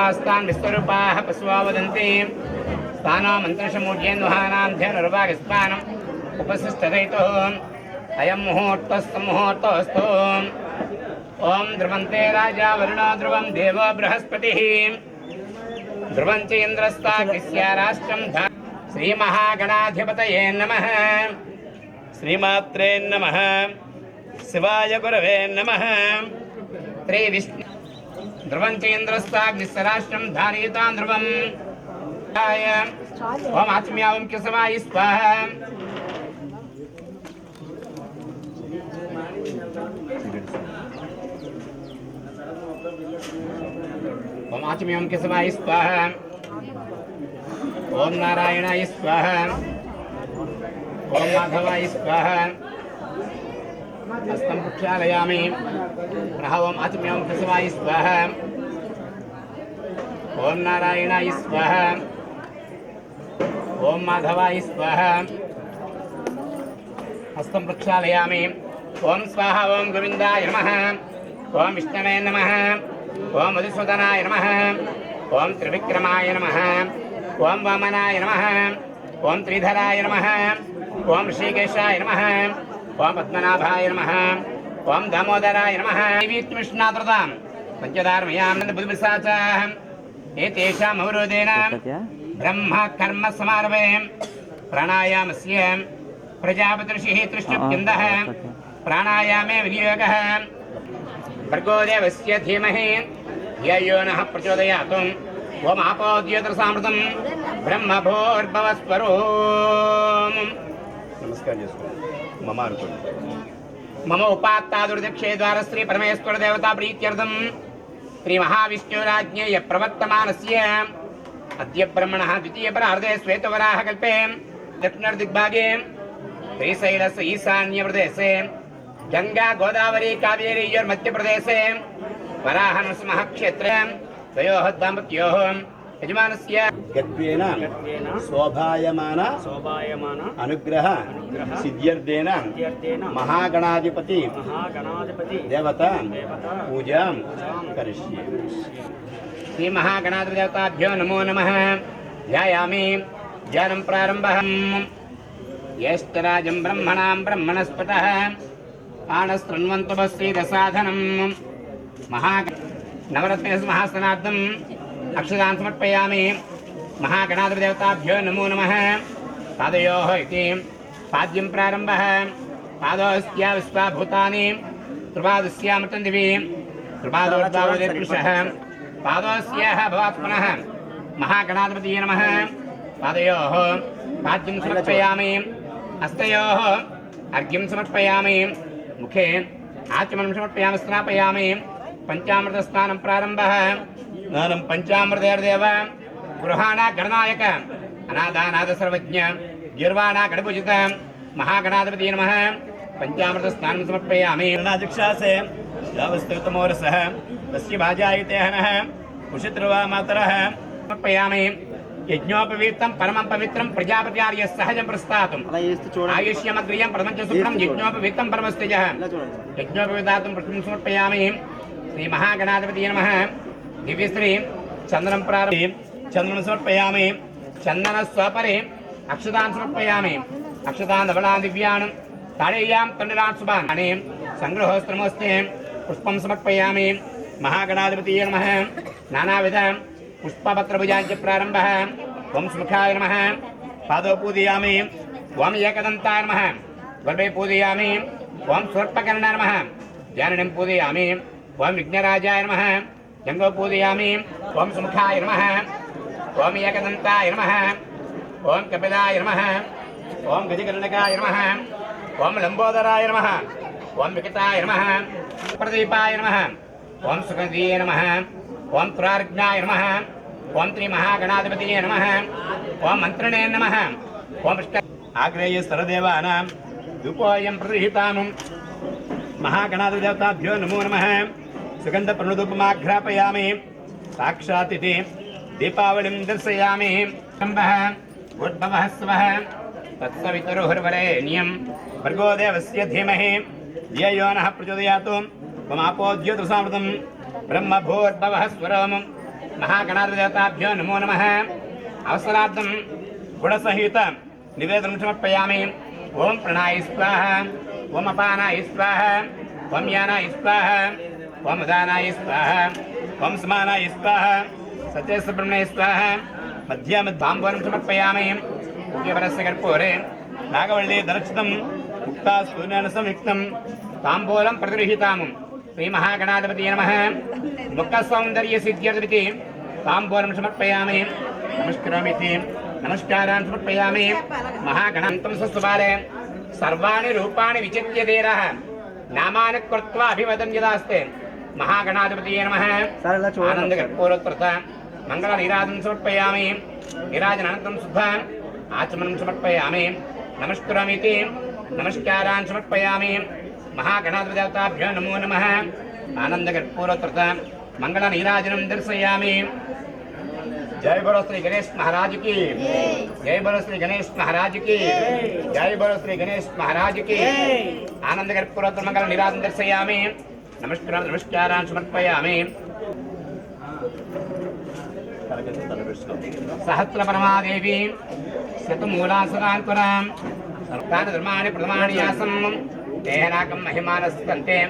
स्वास्तान् विश्वरूपाः पशवो वदन्ति स्थानो मन्त्रशमूर्जेन्दुहानां ध्येनुर्भागस्पानम् उपसिष्ठदैतो अयं मुहूर्तस्तु ॐ ध्रुवन्ते राजा वरुणो ध्रुवं देवो बृहस्पतिः ध्रुवं च इन्द्रस्ताग्निस्य राष्ट्रं श्रीमहागणाधिपतये नमः। श्रीमात्रे नमः। शिवाय गुरवे नमः। त्रिविष्णु ध्रुवं च इन्द्रस्ताग्निस्य राष्ट्रं धारयतां ध्रुवम् ओम आत्म्यावं केशवाय स्वाहा। ओम आत्म्यावं केशवाय स्वाहा। ओम नारायणाय स्वाहा। ओम माधवाय स्वाहा। हस्तं प्रक्षालयामि। पुनः ओम आत्म्यावं केशवाय स्वाहा। ओम नारायणाय स्वाहा। ओम माधवाय स्वाहा। हस्तं प्रक्षालयामि। ओम स्वाहा। ओम गोविंदाय नमः। ओम विष्णवे नमः। ओम मधुसूदनाय नमः। ओम त्रिविक्रमाय नमः। ओम वामनाय नमः। ओम त्रिधराय नमः। ओम ऋषिकेशाय नमः। ओम पद्मनाभाय नमः। ओम दामोदराय नमः। विष्णुनाथ्रतां पंचदार्मयां बुद्धिपिशाचाः एतेषाम् अवरोधेन ब्रह्म कर्म समारभे प्राणायामस्य प्रजापति ऋषिः त्रिष्टुप्यन्दः प्राणायामे विनियोगः भर्गोदेवस्य धीमहि धियो नः प्रचोदयात् ओम आपो द्योतरसामृतं ब्रह्म भूर्भुवस्वरोम। नमस्कार मम मम उपात्तादुर्दक्षे द्वार श्री परमेश्वर देवता प्रीत्यर्थं श्री महाविष्णुराज्ञेय प्रवर्तमानस्य अद्य ब्रह्मणः द्वितीय परार्धे श्वेतवराह कल्पे दक्षिणदिग्भागे श्रीशैलस्य ईशान्य प्रदेशे गंगा गोदावरी कावेरी मध्य प्रदेशे वराह नरसिंह क्षेत्रे द्वयोः दाम्पत्योः यजमानस्य गत्वेन शोभायमान अनुग्रह सिद्ध्यर्थेन महागणाधिपति देवता पूजा करिष्ये। श्री महागणाधिपति देवताभ्यो नमो नमः। ध्यायामि ध्यानं प्रारम्भः। ज्येष्ठराजं ब्रह्मणां ब्रह्मणस्पतः आनस्तृण्वन्तु श्रीदसाधनं नवरत्नेषु महासनार्थम् अक्षतान् समर्पयामि। महागणाधिपति देवताभ्यो नमो नमः। पादयोः इति पाद्यं प्रारम्भः। पादोऽस्य विश्वाभूतानि त्रिपादस्यामृतं दिवि त्रिपादोर्धावोदेर्पुरुषः पादोऽस्याः भवात् पुनः महागणाधिपतये नमः। पादयोः पाद्यं समर्पयामि। हस्तयोः अर्घ्यं समर्पयामि। मुखे आचमनं समर्पयामि स्नापयामि। पंचामृतस्नानं प्रारम्भः। स्नानं पंचामृतेर्देव गृहाणा गणनायक अनादानाद सर्वज्ञ गिर्वाणा गणपूजित महागणाधिपतये नमः। पंचामृतस्नानं समर्पयामि। गणाध्यक्षासे यावस्तुतमोरसः तस्य भाजायते हनः कुशित्रवा मातरः समर्पयामि। यज्ञोपवीतं परमं पवित्रं प्रजापत्यार्य सहजं प्रस्तातुम् आयुष्यमग्रियं प्रपञ्च सुप्रं यज्ञोपवीतं परमस्तेजः यज्ञोपवीतातं प्रथमं समर्पयामि। श्री महागणाधिपतये नमः। दिव्यश्री चंदनं प्रारम्भे चंदनं समर्पयामि। चंदन स्वपरे अक्षतान् समर्पयामि। अक्षतान् धवलान् दिव्यान् ताडय्यां तण्डुलान् शुभान् संग्रहोस्त्रमोस्ते पुष्पं समर्पयामि। महागणाधिपतये नमः। नानाविध पुष्पपत्रभुजाञ्च प्रारम्भः। ओम सुमुखाय नमः। पादौ पूजयामि। ओम एकदन्ताय नमः। गर्भे पूजयामि। ओम सर्पकर्णाय नमः। ध्यानं पूजयामि। ओम विघ्नराजाय नमः। जंगो पूजयामि। ओम सुमुखाय नमः। ओम एकदन्ताय नमः। ओम कपिलाय नमः। ओम गजकर्णकाय नमः। ओम लंबोदराय नमः। ओम विकटाय नमः। प्रदीपाय नमः। ओम सुगन्धिये नमः। ओम तुरार्घ्नाय नमः। ओम त्रिमहागणाधिपतये नमः। ओम मंत्रणे नमः। ओम आग्रेय सर्वदेवानां धूपोऽयं प्रतिहितानुं महागणाधिपति देवताभ्यो नमो नमः। सुगंध प्रणुदुपमाघ्रापयामि। साक्षात् इति दीपावलिं दर्शयामि। उद्भवः स्वः तत्सवितुर्वरेण्यं भर्गो देवस्य धीमहि धियो नः प्रचोदयात् ममापो द्योतरसामृतं ब्रह्म भूर्भुवः स्वरम् महागणाधिदेवताभ्यो नमो नमः अवसरार्थं गुणसहित निवेदनं समर्पयामि ओम प्रणाय स्वाहा ओम अपानाय स्वाहा ओम यानाय स्वाहा ओम उदानाय स्वाहा ओम समानाय स्वाहा सत्यसुब्रह्मण्य स्वाहा मध्यामद्धाम्बरं समर्पयामि उद्यवरस्य कर्पूरे नागवल्ली दर्शितं मुक्तास्तूनेन संयुक्तं ताम्बूलं प्रतिगृहीताम् श्रीमहागणाधिपतये नमः मुखसौन्दर्यसिद्ध्यर्थमिति ताम्बूलं समर्पयामि नमस्करोमि नमस्कारान् समर्पयामि महागणान्तं स्वस्वभारे सर्वाणि रूपाणि विचित्य धीरः नामानि कृत्वा अभिवदन् यदास्ते महागणाधिपतये नमः आनन्दकर्पूरोत्तरत मङ्गलनीराजनं समर्पयामि नीराजनानन्तरं शुद्ध आचमनं समर्पयामि नमस्करोमि नमस्कारान् समर्पयामि महागणाधिदेवताभ्यो नमो नमः आनन्दकर्पूरोत्तरत मङ्गलनीराजनं दर्शयामि जय बोलो श्री गणेश महाराज की जय बोलो श्री गणेश महाराज की जय बोलो श्री गणेश महाराज की आनंद कर्पूरोत्तर मंगल निराजन दर्शयामि नमस्कारान् समर्पयामि सहस्र परमादेवी शतमूलासनान्कुरां सर्वाणि धर्माणि प्रथमानि यासं तेनाकं महिमानस्तन्ते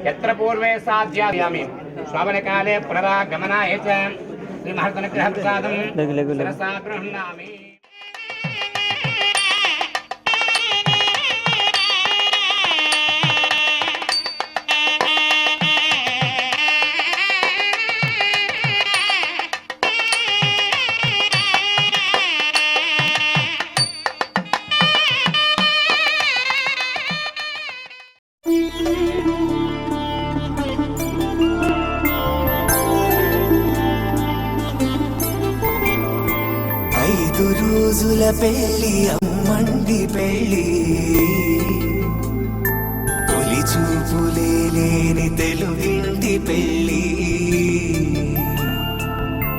यत्र पूर्वे साध्यायामि श्रावणकाले पुनरागमनाय च श्रीमहागणग्रह प्रसादं शिरसा गृह्णामि రోజుల పెళ్లి అమ్మండి పెళ్లి తొలి చూపులే లేని తెలుగింటి పెళ్లి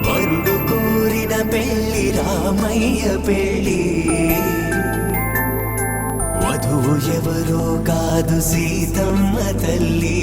వరుడు కోరిన పెళ్లి రామయ్య పెళ్లి వధువు ఎవరో కాదు సీతమ్మ తల్లి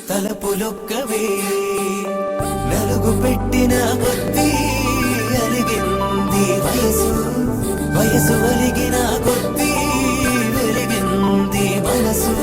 తలపులొక్కవే నలుగు పెట్టిన కొద్దీ అలిగింది వయసు వయసు అలిగిన కొద్దీ వెలిగింది మనసు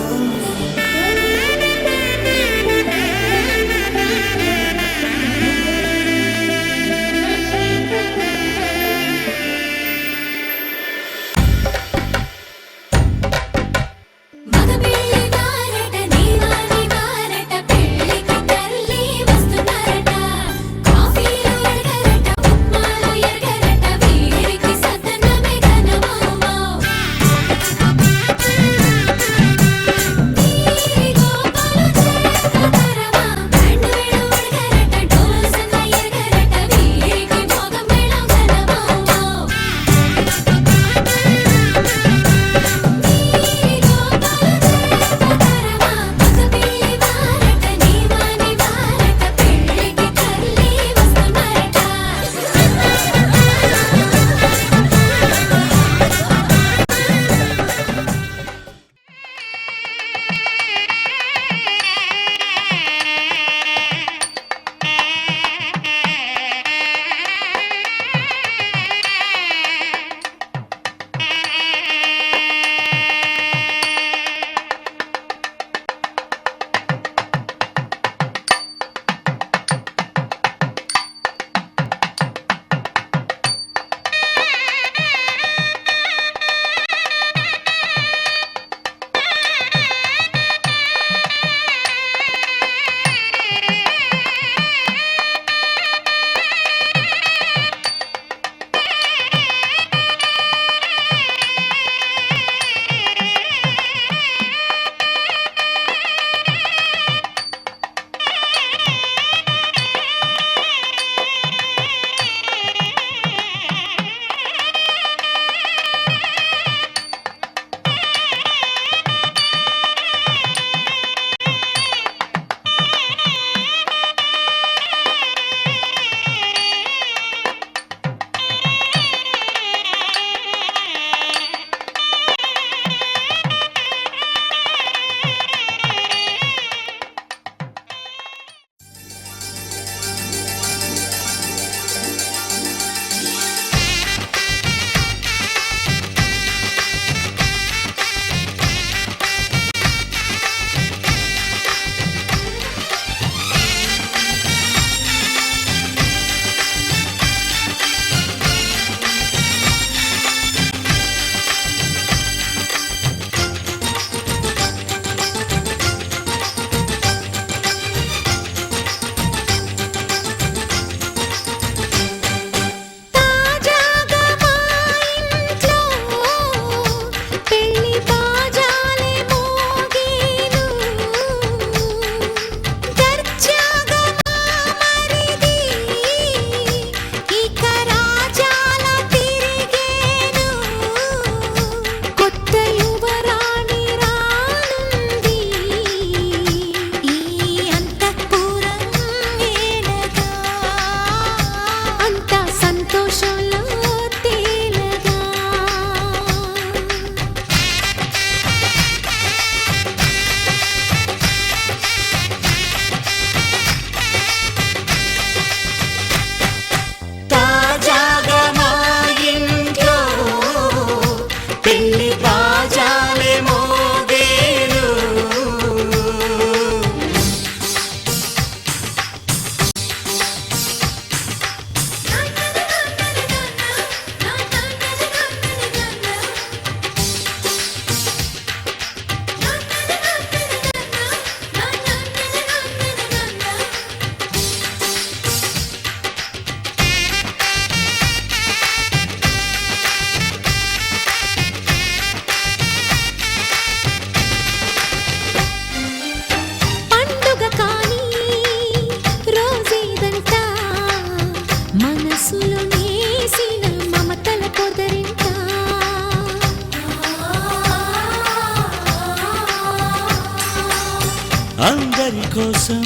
కోసం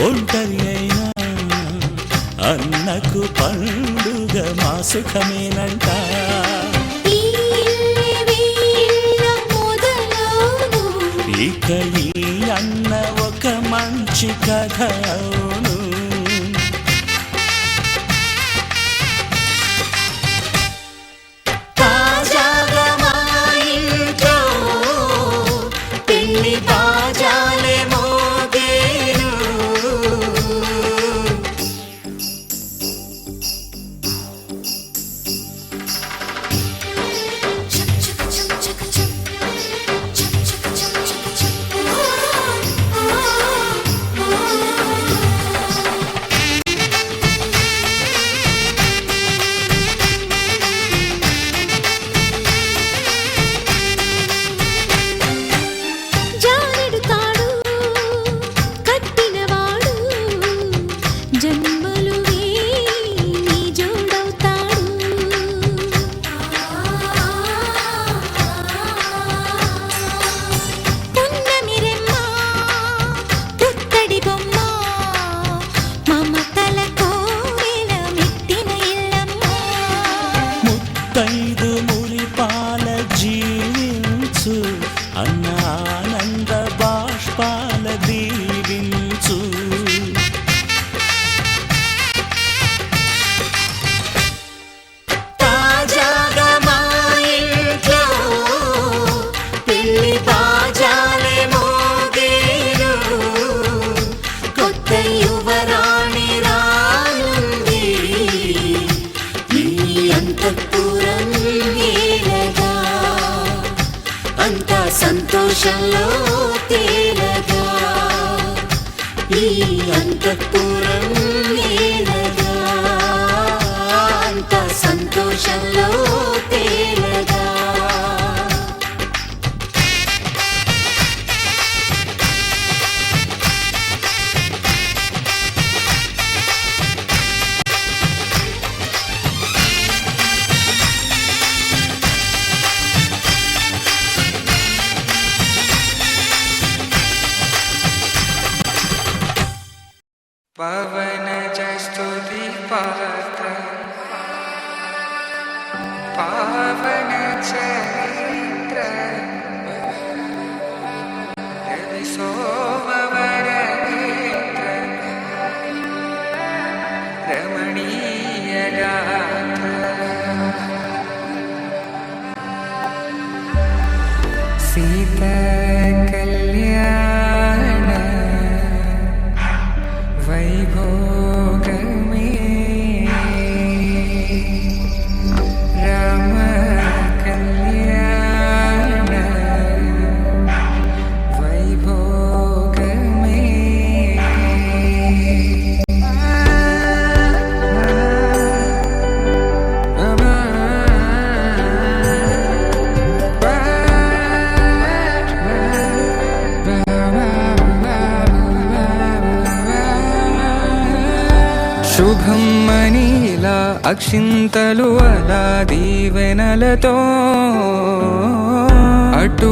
ఒంటరి అయినా అన్నకు పండుగ మా సుఖమేనంట. ఇక ఈ అన్న ఒక మంచి కథ అవును. తాజాగా మా ఇంట్లో పెళ్లి బాజాలే మోగేను. ముత్తైదు మురిపాల జీవించు అన్న ఆనంద బాష్పాల దీవించు. తాజాగా మా ఇంట్లో పెళ్లి బాజాలే మోగేను. కొత్త యువరాణి రానుంది ఈ అంతఃపురం ఏలగా. అంతా సంతోషంలో తేలగా ఈ అంతఃపురం ఏలగా. అంతా సంతోషంలో తేలగా. पवन स्तुति पात्र पावन चरित्र रवि सोमवर नेत्र रमणीय गात्र सीता कल्याण वैभोग में राम कल्याण वैभोग శుభం మనీలా అక్షింతలు అలా దీవెనలతో అటు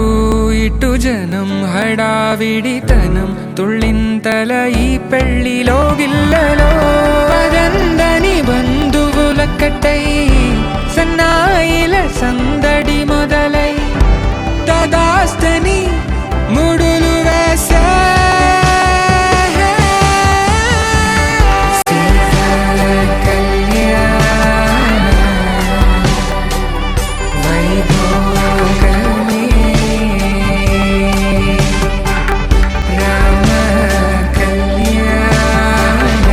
ఇటు జనం హడావిడితనం తుళ్ళింతల ఈ పెళ్లిలో గిల్లలో పదందని బంధువుల కట్టై సన్నాయిల సందడి మొదలై తదాస్తని ముడులు వేసే రామ కళ్యాణ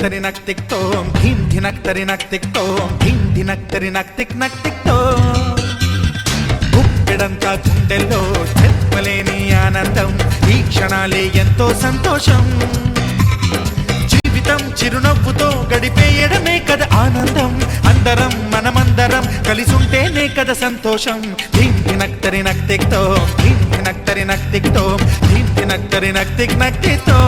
ధినక్తరి నక్తిక్తోం ధీం ధినక్తరి నక్తిక్తోం ధీం ధినక్తరి నక్తిక్తో గుప్పెడంతా గుండెల్లో చెప్పలేని ఆనందం ఈ క్షణాలే ఎంతో సంతోషం జీవితం చిరునవ్వుతో గడిపేయడమే కదా ఆనందం అందరం మనమందరం కలిసుంటేనే కదా సంతోషం ధీం ధినక్తరి నక్తిక్తో ధీం ధినక్తరి నక్తిక్తో ధీం ధినక్తరి నక్తిక్తో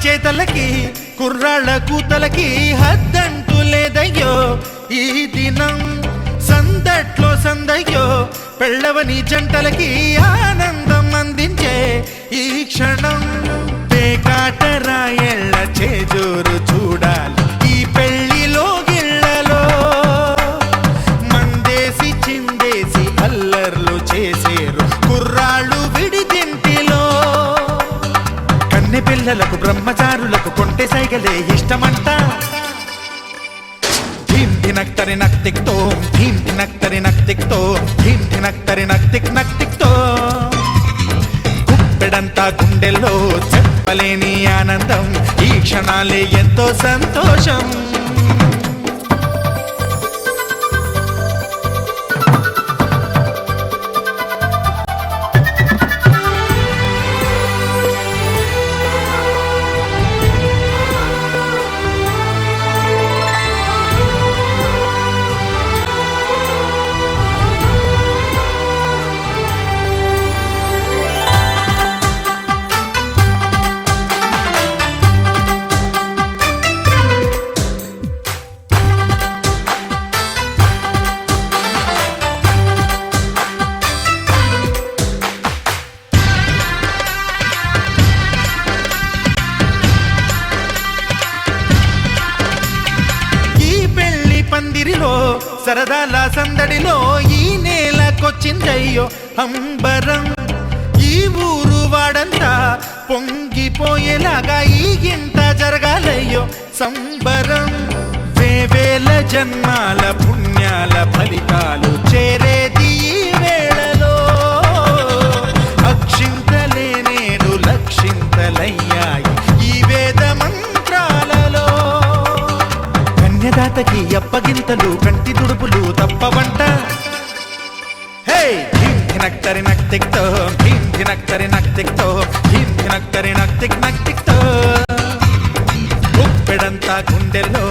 చేతలకి కుర్రాళ్ళ కూతలకి హద్దంటూ లేదయ్యో ఈ దినం సందట్లో సందయ్యో పెళ్ళవని జంటలకి ఆనందం అందించే ఈ క్షణం పేకాటరాయళ్ళ చేజోరు చూడాలి ఈ పెళ్లిలో గిళ్ళలో మందేసి చిందేసి అల్లర్లు చేసేరు కుర్రాళ్ళు విడిదింటిలో పిల్లలకు బ్రహ్మచారులకు కొంటె సైగలే ఇష్టమంట ధీం ధినక్తరి నక్తిక్తో ధీం ధినక్తరి నక్తిక్తో ధీం ధినక్తరి నక్తిక్తో గుప్పెడంతా గుండెల్లో చెప్పలేని ఆనందం ఈ క్షణాలే ఎంతో సంతోషం సరదాల సందడిలో ఈ నేలకొచ్చిందయ్యో అంబరం ఈ ఊరు వాడంతా పొంగిపోయేలాగా ఈ గింత జరగాలయ్యో సంబరం వేవేల జన్మాల పుణ్యాల ఫలితాలు చేరేది ఈ వేళలో అక్షింతలే నేడు లక్షింతలయ్యాయి ఈ వేద మంత్రాలలో కన్యదాతకి అప్పగింతలు కంటి దుడుపులు తప్పవంట హే ధీం ధినక్తరి నక్తిక్తో ధీం ధినక్తరి నక్తిక్తో ధీం ధినక్తరి నక్తిక్తో గుప్పెడంతా గుండెల్లో